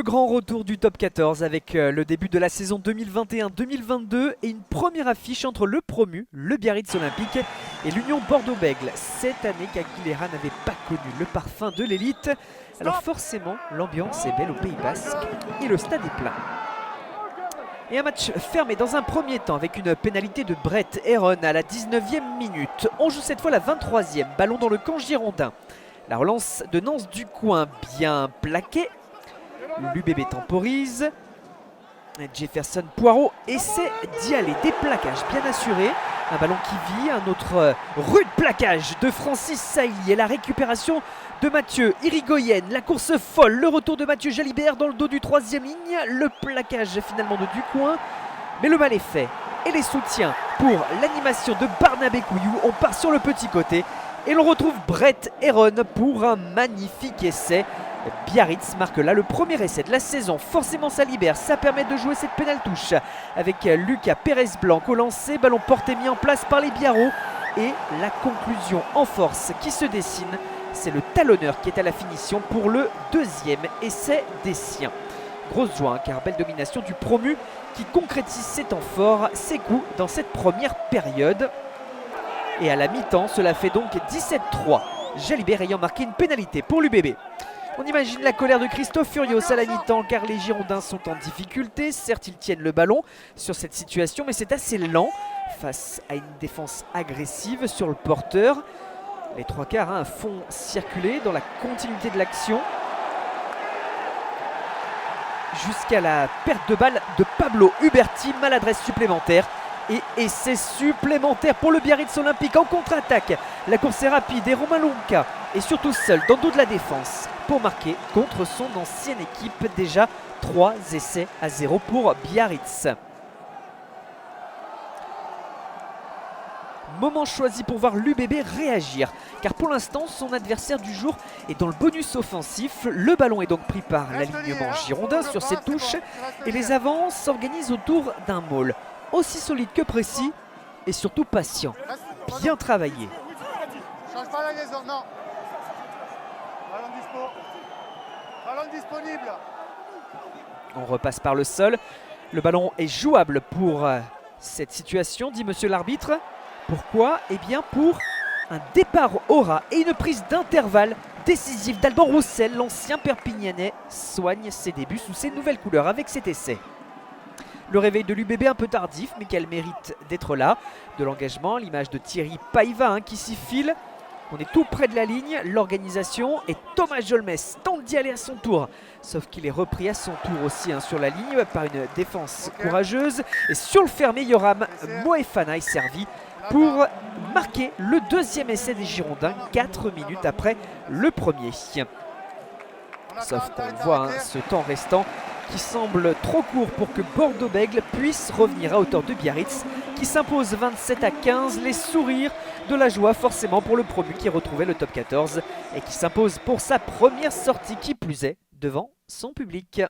Le grand retour du top 14 avec le début de la saison 2021-2022 et une première affiche entre le promu, le Biarritz Olympique et l'Union Bordeaux-Bègles. Cette année, Cagliera n'avait pas connu le parfum de l'élite. Alors forcément, l'ambiance est belle au Pays Basque et le stade est plein. Et un match fermé dans un premier temps avec une pénalité de Brett Heron à la 19e minute. On joue cette fois la 23e, ballon dans le camp girondin. La relance de Nance du coin bien plaquée. L'UBB temporise. Jefferson Poirot essaie d'y aller. Des plaquages bien assurés. Un ballon qui vit. Un autre rude plaquage de Francis Sailly. Et la récupération de Mathieu Irigoyen. La course folle. Le retour de Mathieu Jalibert dans le dos du troisième ligne. Le plaquage finalement de Ducoin. Mais le mal est fait. Et les soutiens pour l'animation de Barnabé Couillou. On part sur le petit côté. Et l'on retrouve Brett Heron pour un magnifique essai. Biarritz marque là le premier essai de la saison. Forcément ça libère, ça permet de jouer cette pénale touche avec Lucas Pérez-Blanc au lancer. Ballon porté mis en place par les Biarros. Et la conclusion en force qui se dessine, c'est le talonneur qui est à la finition pour le deuxième essai des siens. Grosse joie car belle domination du promu qui concrétise ses temps forts, ses coups dans cette première période. Et à la mi-temps, cela fait donc 17-3. Jalibert ayant marqué une pénalité pour l'UBB. On imagine la colère de Christophe Furios à la mi-temps car les Girondins sont en difficulté. Certes, ils tiennent le ballon sur cette situation, mais c'est assez lent face à une défense agressive sur le porteur. Les trois quarts font circuler dans la continuité de l'action. Jusqu'à la perte de balle de Pablo Huberti, maladresse supplémentaire. Et essai supplémentaire pour le Biarritz Olympique en contre-attaque. La course est rapide et Romain Lonca est surtout seul dans le dos de la défense pour marquer contre son ancienne équipe. Déjà 3 essais à 0 pour Biarritz. Moment choisi pour voir l'UBB réagir, car pour l'instant son adversaire du jour est dans le bonus offensif. Le ballon est donc pris par l'alignement girondin sur cette touche et les avants s'organisent autour d'un maul aussi solide que précis et surtout patient. Bien travaillé. Change pas la liaison, non. Ballon dispo. Ballon disponible. On repasse par le sol. Le ballon est jouable pour cette situation, dit monsieur l'arbitre. Pourquoi? Eh bien pour un départ au ras et une prise d'intervalle décisive d'Alban Roussel. L'ancien Perpignanais soigne ses débuts sous ses nouvelles couleurs avec cet essai. Le réveil de l'UBB un peu tardif, mais qu'elle mérite d'être là. De l'engagement, l'image de Thierry Paiva qui s'y file. On est tout près de la ligne, l'organisation et Thomas Jolmes tente d'y aller à son tour. Sauf qu'il est repris à son tour aussi sur la ligne par une défense courageuse. Et sur le fermé, Yoram Moefana est servi pour marquer le deuxième essai des Girondins 4 minutes après le premier. Sauf qu'on voit ce temps restant qui semble trop court pour que Bordeaux-Bègles puisse revenir à hauteur de Biarritz qui s'impose 27-15. Les sourires de la joie forcément pour le promu qui retrouvait le top 14 et qui s'impose pour sa première sortie qui plus est devant son public.